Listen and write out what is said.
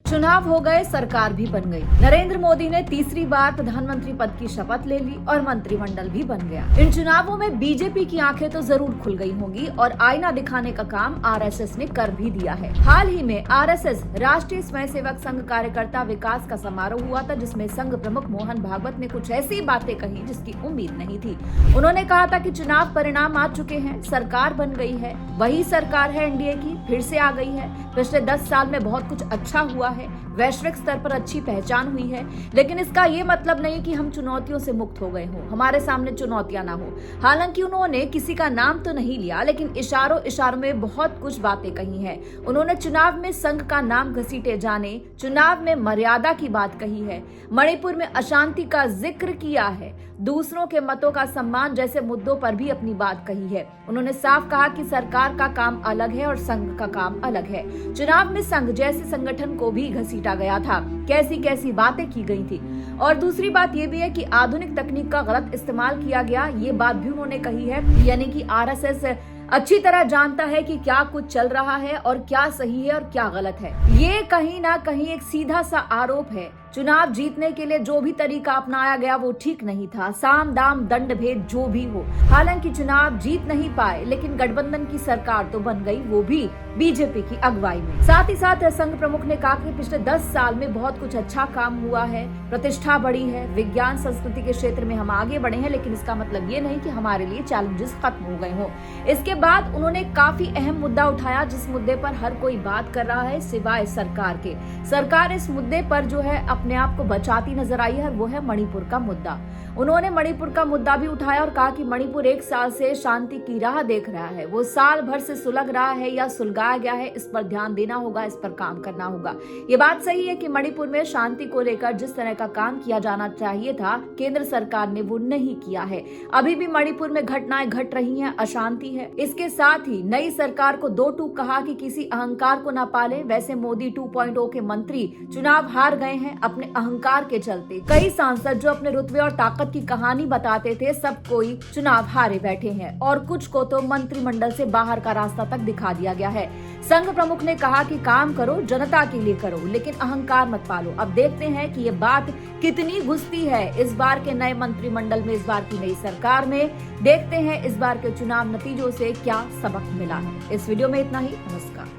चुनाव हो गए, सरकार भी बन गई। नरेंद्र मोदी ने तीसरी बार प्रधानमंत्री पद की शपथ ले ली और मंत्रिमंडल भी बन गया। इन चुनावों में बीजेपी की आंखें तो जरूर खुल गई होंगी और आईना दिखाने का काम आरएसएस ने कर भी दिया है। हाल ही में आरएसएस राष्ट्रीय स्वयंसेवक संघ कार्यकर्ता विकास का समारोह हुआ था, जिसमें संघ प्रमुख मोहन भागवत ने कुछ ऐसी बातें कही जिसकी उम्मीद नहीं थी। उन्होंने कहा था कि चुनाव परिणाम आ चुके हैं, सरकार बन गई है, वही सरकार है एनडीए की, फिर से आ गई है। पिछले 10 साल में बहुत कुछ अच्छा हुआ है, वैश्विक स्तर पर अच्छी पहचान हुई है, लेकिन इसका ये मतलब नहीं कि हम चुनौतियों से मुक्त हो गए हों, हमारे सामने चुनौतियां ना हो। हालांकि उन्होंने किसी का नाम तो नहीं लिया, लेकिन इशारों में बहुत कुछ बातें कही हैं। उन्होंने चुनाव में संघ का नाम घसीटे जाने, चुनाव में मर्यादा की बात कही है, मणिपुर में अशांति का जिक्र किया है, दूसरों के मतों का सम्मान जैसे मुद्दों पर भी अपनी बात कही है। उन्होंने साफ कहा कि सरकार का काम अलग है और संघ का काम अलग है। चुनाव में संघ जैसे संगठन को भी घसीटा गया था, कैसी कैसी बातें की गई थी। और दूसरी बात ये भी है कि आधुनिक तकनीक का गलत इस्तेमाल किया गया, ये बात भी उन्होंने कही है। यानी कि आरएसएस अच्छी तरह जानता है कि क्या कुछ चल रहा है और क्या सही है और क्या गलत है। ये कहीं ना कहीं एक सीधा सा आरोप है। चुनाव जीतने के लिए जो भी तरीका अपनाया गया वो ठीक नहीं था, साम दाम दंड भेद जो भी हो। हालांकि चुनाव जीत नहीं पाए, लेकिन गठबंधन की सरकार तो बन गई, वो भी बीजेपी की अगुवाई में। साथ ही साथ संघ प्रमुख ने कहा कि पिछले 10 साल में बहुत कुछ अच्छा काम हुआ है, प्रतिष्ठा बढ़ी है, विज्ञान संस्कृति के क्षेत्र में हम आगे बढ़े हैं, लेकिन इसका मतलब ये नहीं कि हमारे लिए चैलेंजेस खत्म हो गए हों। इसके बाद उन्होंने काफी अहम मुद्दा उठाया, जिस मुद्दे पर हर कोई बात कर रहा है सिवाय सरकार के। सरकार इस मुद्दे पर जो है अपने आप को बचाती नजर आई है, और वो है मणिपुर का मुद्दा। उन्होंने मणिपुर का मुद्दा भी उठाया और कहा कि मणिपुर 1 साल से शांति की राह देख रहा है, वो साल भर से सुलग रहा है या सुलगाया गया है, इस पर ध्यान देना होगा, इस पर काम करना होगा। ये बात सही है कि मणिपुर में शांति को लेकर जिस तरह का काम किया जाना चाहिए था, केंद्र सरकार ने वो नहीं किया है। अभी भी मणिपुर में घटनाएं घट रही हैं, अशांति है। इसके साथ ही नई सरकार को 2 टूक कहा कि किसी अहंकार को न पाले। वैसे मोदी 2.0 के मंत्री चुनाव हार गए हैं अपने अहंकार के चलते। कई सांसद जो अपने रुतबे और ताकत की कहानी बताते थे, सब कोई चुनाव हारे बैठे हैं और कुछ को तो मंत्रिमंडल से बाहर का रास्ता तक दिखा दिया गया है। संघ प्रमुख ने कहा कि काम करो, जनता के लिए करो, लेकिन अहंकार मत पालो। अब देखते हैं कि ये बात कितनी घुसती है इस बार के नए मंत्रिमंडल में, इस बार की नई सरकार में। देखते हैं इस बार के चुनाव नतीजों से क्या सबक मिला है। इस वीडियो में इतना ही। नमस्कार।